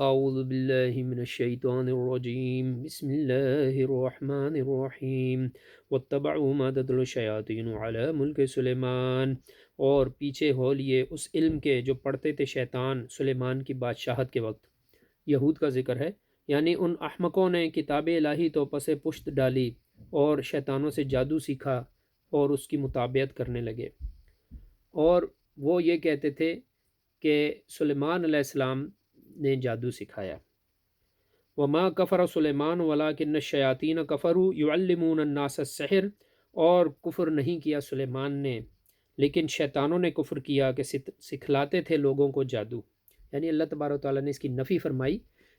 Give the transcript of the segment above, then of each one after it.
اعوذ باللہ من الشیطان الرجیم بسم اللہ الرحمن الرحیم واتبعوا ما تتلو الشیاطین علی ملک سلیمان، اور پیچھے ہو لیے اس علم کے جو پڑھتے تھے شیطان سلیمان کی بادشاہت کے وقت۔ یہود کا ذکر ہے، یعنی ان احمقوں نے کتاب الہی تو پس پشت ڈالی اور شیطانوں سے جادو سیکھا اور اس کی مطابعت کرنے لگے، اور وہ یہ کہتے تھے کہ سلیمان علیہ السلام نے جادو سکھایا۔ وما کفر سلیمان ولکن الشیاطین کفروا یعلمون الناس السحر، اور کفر نہیں کیا سلیمان نے لیکن شیطانوں نے کفر کیا کہ سکھلاتے تھے لوگوں کو جادو۔ یعنی اللہ تبارک و تعالیٰ نے اس کی نفی فرمائی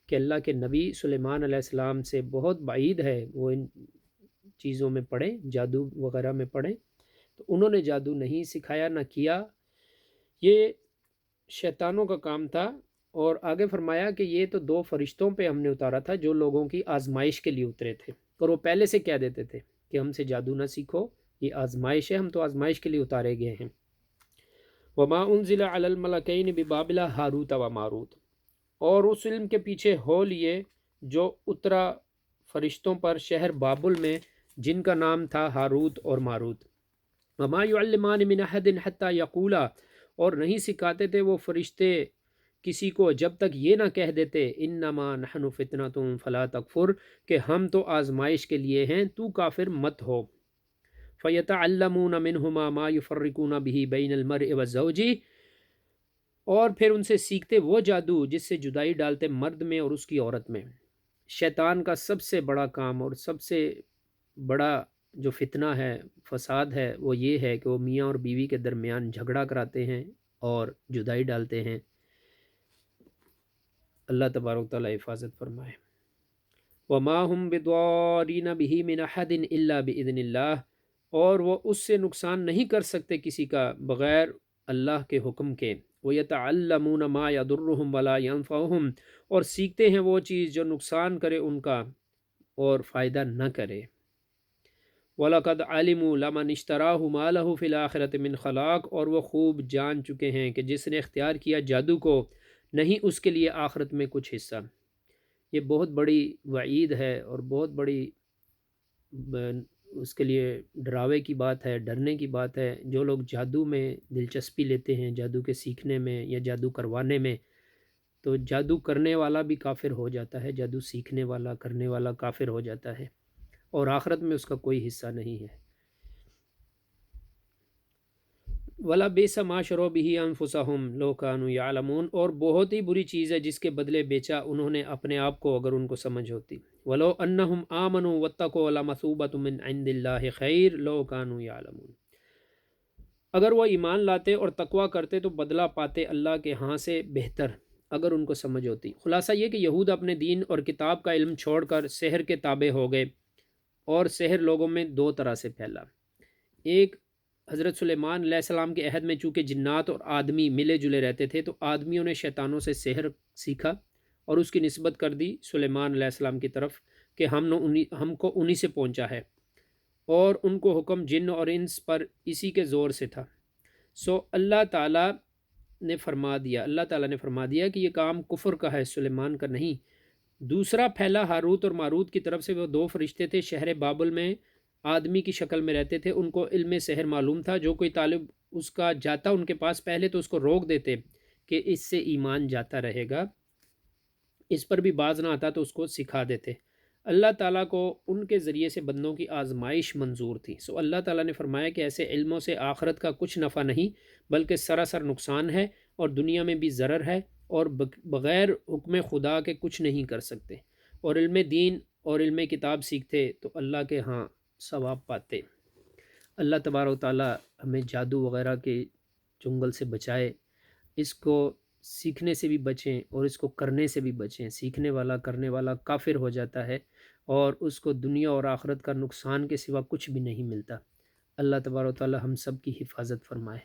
کہ اللہ کے نبی سلیمان علیہ السلام سے بہت بعید ہے وہ ان چیزوں میں پڑھیں، جادو وغیرہ میں پڑھیں، تو انہوں نے جادو نہیں سکھایا نہ کیا، یہ شیطانوں کا کام تھا۔ اور آگے فرمایا کہ یہ تو دو فرشتوں پہ ہم نے اتارا تھا جو لوگوں کی آزمائش کے لیے اترے تھے، اور وہ پہلے سے کہہ دیتے تھے کہ ہم سے جادو نہ سیکھو، یہ آزمائش ہے، ہم تو آزمائش کے لیے اتارے گئے ہیں۔ وما انزل علی الملکین ببابل ہاروت و ماروت، اور اس علم کے پیچھے ہو لیے جو اترا فرشتوں پر شہر بابل میں جن کا نام تھا ہاروت اور ماروت۔ وما یعلمان من احد حتی یقولا، اور نہیں سکھاتے تھے وہ فرشتے کسی کو جب تک یہ نہ کہہ دیتے انما نحن فتنۃ فلا تکفر، کہ ہم تو آزمائش کے لیے ہیں، تو کافر مت ہو۔ فیتعلمون منہما ما یفرقون به بین المرء والزوج، اور پھر ان سے سیکھتے وہ جادو جس سے جدائی ڈالتے مرد میں اور اس کی عورت میں۔ شیطان کا سب سے بڑا کام اور سب سے بڑا جو فتنہ ہے، فساد ہے، وہ یہ ہے کہ وہ میاں اور بیوی کے درمیان جھگڑا کراتے ہیں اور جدائی ڈالتے ہیں۔ اللہ تبارک تعالیٰ حفاظت فرمائے۔ وما هم بضارین بہ من احد الا باذن اللہ، اور وہ اس سے نقصان نہیں کر سکتے کسی کا بغیر اللہ کے حکم کے۔ ویتعلمون ما یضرهم ولا ینفعهم، اور سیکھتے ہیں وہ چیز جو نقصان کرے ان کا اور فائدہ نہ کرے۔ وَلَقَدْ عَلِمُوا لَمَنِ اشْتَرَاهُ مَا لَهُ فِي الْآخِرَةِ مِنْ خَلَاقٍ، اور وہ خوب جان چکے ہیں کہ جس نے اختیار کیا جادو کو، نہیں اس کے لیے آخرت میں کچھ حصہ۔ یہ بہت بڑی وعید ہے اور بہت بڑی اس کے لیے ڈراوے کی بات ہے، ڈرنے کی بات ہے۔ جو لوگ جادو میں دلچسپی لیتے ہیں، جادو کے سیکھنے میں یا جادو کروانے میں، تو جادو کرنے والا بھی کافر ہو جاتا ہے، جادو سیکھنے والا کرنے والا کافر ہو جاتا ہے، اور آخرت میں اس کا کوئی حصہ نہیں ہے۔ وَلَبِئْسَ مَا شَرَوْا بِهِ أَنفُسَهُمْ لَوْ كَانُوا يَعْلَمُونَ، اور بہت ہی بری چیز ہے جس کے بدلے بیچا انہوں نے اپنے آپ کو اگر ان کو سمجھ ہوتی۔ وَلَوْ أَنَّهُمْ آمَنُوا وَاتَّقُوا لَمَثُوبَةٌ مِّنْ عِندِ اللَّهِ خَيْرٌ لَوْ كَانُوا يَعْلَمُونَ، اگر وہ ایمان لاتے اور تقویٰ کرتے تو بدلہ پاتے اللہ کے ہاں سے بہتر، اگر ان کو سمجھ ہوتی۔ خلاصہ یہ کہ یہود اپنے دین اور کتاب کا علم چھوڑ کر سحر کے تابع ہو گئے، اور سحر لوگوں میں دو طرح سے پھیلا۔ ایک، حضرت سلیمان علیہ السلام کے عہد میں چونکہ جنات اور آدمی ملے جلے رہتے تھے، تو آدمیوں نے شیطانوں سے سحر سیکھا اور اس کی نسبت کر دی سلیمان علیہ السلام کی طرف کہ ہم کو انہی سے پہنچا ہے، اور ان کو حکم جن اور انس پر اسی کے زور سے تھا۔ سو اللہ تعالیٰ نے فرما دیا کہ یہ کام کفر کا ہے، سلیمان کا نہیں۔ دوسرا پھیلا ہاروت اور ماروت کی طرف سے، وہ دو فرشتے تھے شہر بابل میں، آدمی کی شکل میں رہتے تھے، ان کو علم سحر معلوم تھا۔ جو کوئی طالب اس کا جاتا ان کے پاس پہلے تو اس کو روک دیتے کہ اس سے ایمان جاتا رہے گا، اس پر بھی باز نہ آتا تو اس کو سکھا دیتے۔ اللہ تعالیٰ کو ان کے ذریعے سے بندوں کی آزمائش منظور تھی، سو اللہ تعالیٰ نے فرمایا کہ ایسے علموں سے آخرت کا کچھ نفع نہیں بلکہ سراسر نقصان ہے، اور دنیا میں بھی ضرر ہے، اور بغیر حکم خدا کے کچھ نہیں کر سکتے۔ اور علم دین اور علم کتاب سیکھتے تو اللہ کے ہاں ثواب پاتے۔ اللہ تبارک و تعالیٰ ہمیں جادو وغیرہ کے چنگل سے بچائے، اس کو سیکھنے سے بھی بچیں اور اس کو کرنے سے بھی بچیں۔ سیکھنے والا کرنے والا کافر ہو جاتا ہے، اور اس کو دنیا اور آخرت کا نقصان کے سوا کچھ بھی نہیں ملتا۔ اللہ تبارک و تعالیٰ ہم سب کی حفاظت فرمائے۔